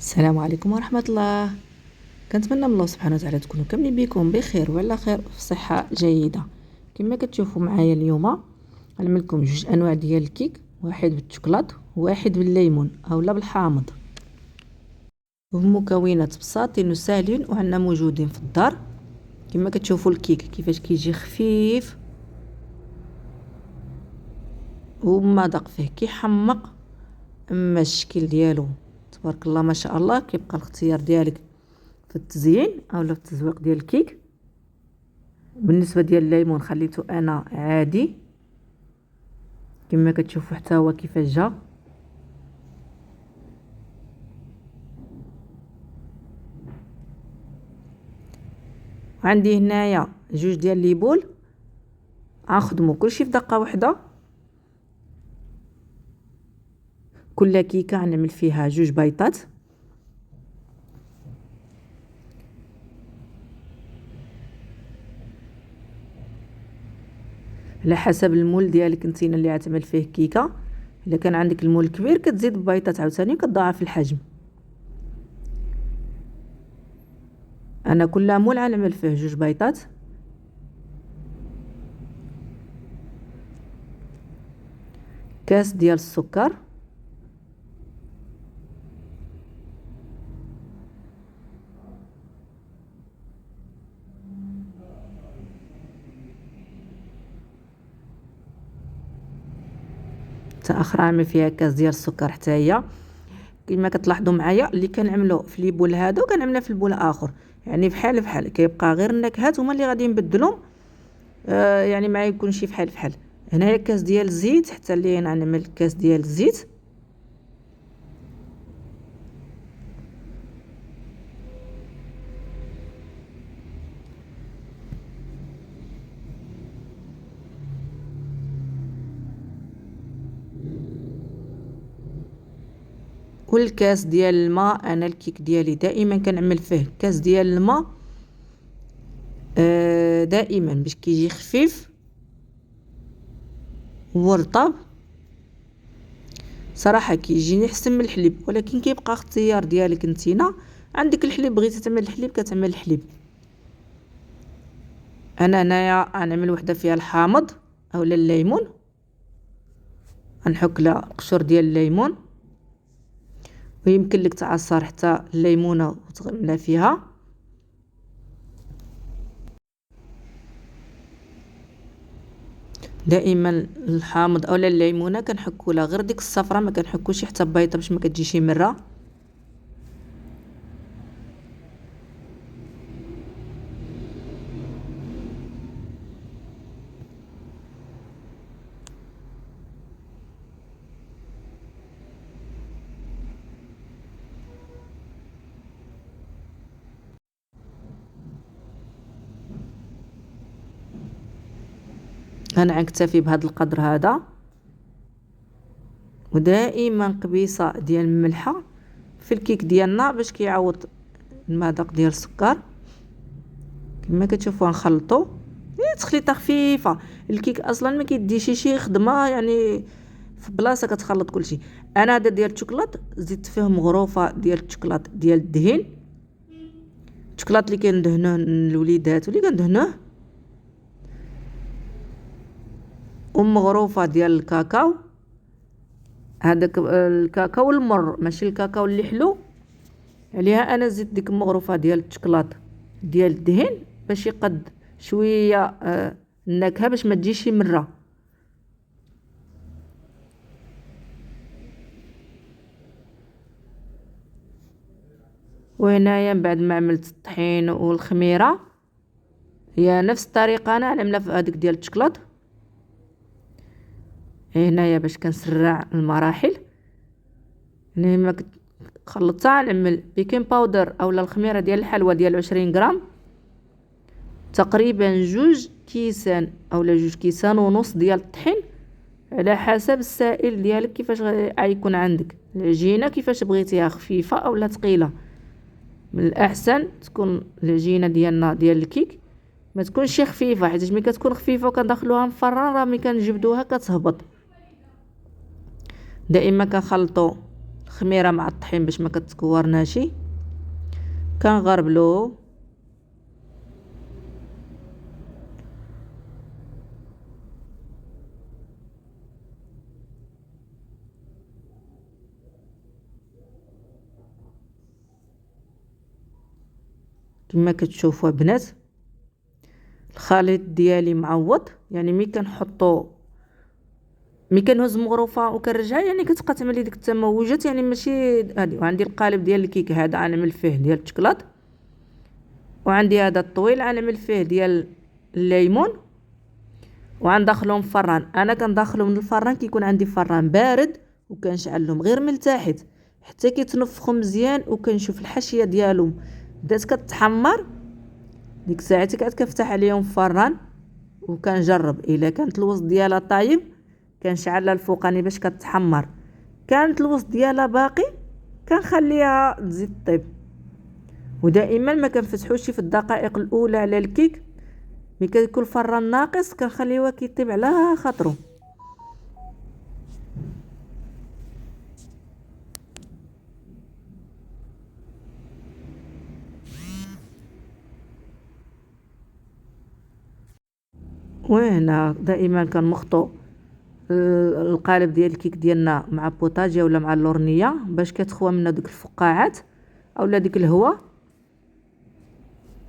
السلام عليكم ورحمة الله. كنتمنى من الله سبحانه وتعالى تكونوا كاملين بكم بخير وعلى خير في صحة جيدة. كما كتشوفوا معايا اليوم غنعمل لكم جوج انواع ديال الكيك، واحد بالشوكولات وواحد بالليمون اولا بالحامض. المكونات بساطين وساهلين وعندنا موجودين في الدار. كما كتشوفوا الكيك كيفاش كيجي خفيف ومذاق فيه كيحمق، اما الشكل ديالو تبارك الله ما شاء الله. كيبقى الاختيار ديالك في التزيين اولا في التزويق ديال الكيك. بالنسبه ديال الليمون خليته انا عادي كما كتشوفوا حتى هو كيفاش جا. عندي هنايا جوج ديال ليبول غنخدموا كلشي في دقه واحده. كل كيكه غنعمل فيها جوج بيضات. على حسب المول ديالك نتينا اللي غتعمل فيه كيكه. الا كان عندك المول كبير كتزيد بيضات عاوتاني كتضاعف الحجم. انا كل مول غنعمل فيه جوج بيضات. كاس ديال السكر، حتى اخرى نعمل فيها كاس ديال السكر حتى هي. كما كتلاحظوا معايا اللي كنعملو في لي بول هادو كنعملها في البول اخر، يعني بحال بحال كيبقى غير النكهات هما اللي غادي نبدلهم. يعني ما يكونش بحال بحال. هنايا كاس ديال الزيت، حتى اللي انا نعمل كاس ديال الزيت. والكاس ديال الماء، انا الكيك ديالي دائما كنعمل فيه كاس ديال الماء دائما باش كيجي خفيف ورطب. صراحه كيجيني احسن من الحليب، ولكن كيبقى اختيار ديالك نتينا. عندك الحليب بغيتي تعمل الحليب كتعمل الحليب. انا هنايا غنعمل وحده فيها الحامض اولا الليمون. غنحك لها قشور ديال الليمون، ويمكن لك تعصر حتى الليمونه وتغملها فيها. دائما الحامض اولا الليمونه كنحكوا لها غير ديك الصفرة، ما كنحكوش حتى بيضه باش ما كتجيش مره. انا غنكتفي بهذا القدر هذا. ودائما قبيصه ديال الملحه في الكيك ديالنا باش كيعوض المذاق ديال السكر. كما كتشوفوا نخلطوا تخليطه خفيفه. الكيك اصلا ما كيديش شي خدمه، يعني في بلاصه كتخلط كلشي. انا هذا ديال الشوكولات زدت فيه مغروفه ديال الشوكولات ديال الدهن، الشوكولات اللي كندهنوه للوليدات واللي كندهنوه، ومغروفه ديال الكاكاو. هذاك الكاكاو المر ماشي الكاكاو اللي حلو. عليها انا زدت ديك المغروفه ديال الشوكولات ديال الدهن باش يقد شويه النكهه باش ما تجيش مره. وهنايا من بعد ما عملت الطحين والخميره هي نفس الطريقه انا عامله في هذيك ديال الشوكولات. هنايا باش كنسرع المراحل. يعني ما خلطتها نعمل بيكين باودر اولا الخميره ديال الحلوى ديال 20 غرام، تقريبا جوج كيسان اولا جوج كيسان ونص ديال الطحين، على حسب السائل ديالك كيفاش غيكون عندك العجينه كيفاش بغيتيها خفيفه اولا ثقيله. من الاحسن تكون العجينه ديالنا ديال الكيك ما تكونش خفيفه، حيت ملي كتكون خفيفه وكندخلوها مفران راه ملي كنجبدوها كتهبط. دائما كنخلطوا الخميره مع الطحين باش ما كتكورناش. كنغربلو كما كتشوفوا بنات. الخليط ديالي معوض، يعني ملي كنهز مغروفه وكنرجعها يعني كتبقى تعمل ديك التموجات، يعني ماشي هادي. وعندي القالب ديال الكيك هذا غنعمل فيه ديال الشكلاط، وعندي هذا الطويل غنعمل فيه ديال الليمون، وغندخلهم فران. انا كندخلهم من الفران كيكون عندي فران بارد، وكنشعلهم غير من تحت حتى كيتنفخوا مزيان، وكنشوف الحاشيه ديالهم بدات كتحمر. ديك الساعه عاد كنفتح عليهم الفران وكنجرب. الا كانت الوسط ديالها طايب كنشعلها الفوقاني باش كتحمر، كانت الوسط ديالها باقي كنخليها تزيد طيب. ودائما ما كنفتحوش في الدقائق الاولى على الكيك، ملي كيكون الفران ناقص كنخليوه كيطيب على خاطرو. وهنا دائما كنمخطو القالب ديال الكيك ديالنا مع بوطاجيه ولا مع اللورنيه باش كتخوى منا دوك الفقاعات اولا ديك الهواء.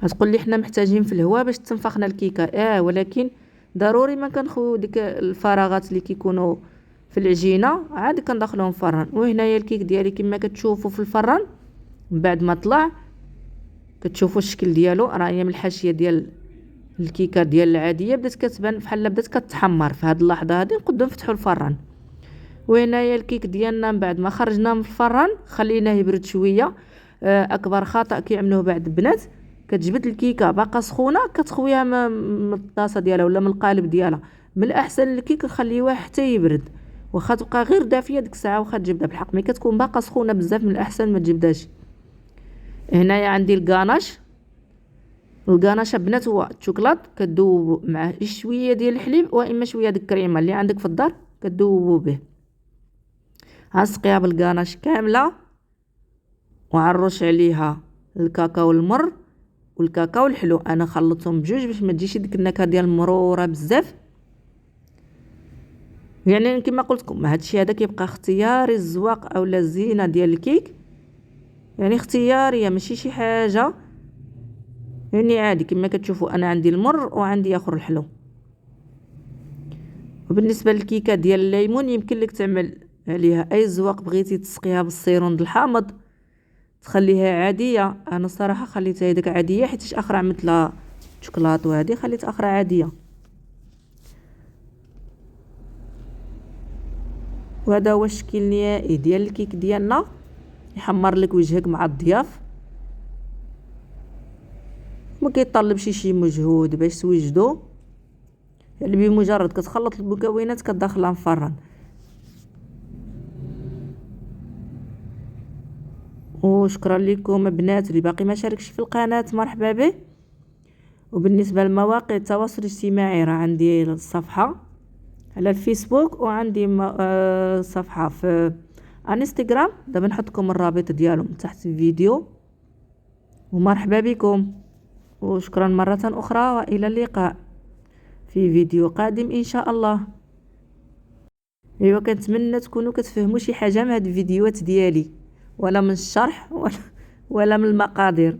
غتقول لي حنا محتاجين في الهواء باش تنفخنا الكيكه، ولكن ضروري ما كنخويو ديك الفراغات اللي كيكونوا في العجينه عاد كندخلوهم الفران. وهنايا الكيك ديالي كما كتشوفوا في الفران من بعد ما طلع كتشوفوا الشكل ديالو، راه هي من الحاشيه ديال الكيكه ديال العاديه بدات كتبان بحال بدات كتحمر. في هذه اللحظه هذه نقدروا نفتحوا الفران. وهنايا الكيك ديالنا من بعد ما خرجناه من الفران خليناه يبرد شويه. اكبر خطا كيعملوه بعض البنات، كتجبد الكيكه باقا سخونه كتخويها من الطاسه ديالها ولا من القالب ديالها. من الاحسن الكيك نخليوها حتى يبرد، واخا تبقى غير دافيه ديك الساعه واخا تجبدها بالحق. ملي كتكون باقا سخونه بزاف من الاحسن ما تجبدهاش. هنايا عندي الكاناش بنات هو الشوكولات كدوب معاه شويه ديال الحليب واما شويه ديال الكريمه اللي عندك في الدار كدوبوا به. غنسقيها بالكاناش كامله وعنرش عليها الكاكاو المر والكاكاو الحلو. انا خلطتهم بجوج باش ما تجيش ديك النكهه ديال المروره بزاف. يعني كما قلت لكم هادشي هذا كيبقى اختياري، الزواق اولا الزينه ديال الكيك يعني اختياريه ماشي شي حاجه، يعني عادي. كما كتشوفوا انا عندي المر وعندي اخر الحلو. وبالنسبه للكيكه ديال الليمون يمكن لك تعمل عليها اي زواق بغيتي، تسقيها بالسيروند الحامض تخليها عاديه. انا الصراحه خليتها هذيك عاديه حيت اخرى عملت لها شوكولاط، وهذه خليت اخرى عاديه. وهذا هو الشكل النهائي ديال الكيك ديالنا. يحمر لك وجهك مع الضياف، ما كيطلبش شي مجهود باش توجدو، يعني بمجرد كتخلط المكونات كتدخلها مفرن. وشكرا لكم بنات اللي باقي ما شاركش في القناه، مرحبا به. وبالنسبه لمواقع التواصل الاجتماعي راه عندي الصفحه على الفيسبوك، وعندي صفحه في انستغرام. دابا نحط لكم الرابط ديالهم تحت الفيديو. ومرحبا بكم، وشكرا مرة أخرى، وإلى اللقاء في فيديو قادم إن شاء الله. ايوا كنتمنى تكونوا كتفهموا شي حاجة من هاد الفيديوهات ديالي، ولا من الشرح ولا من المقادير.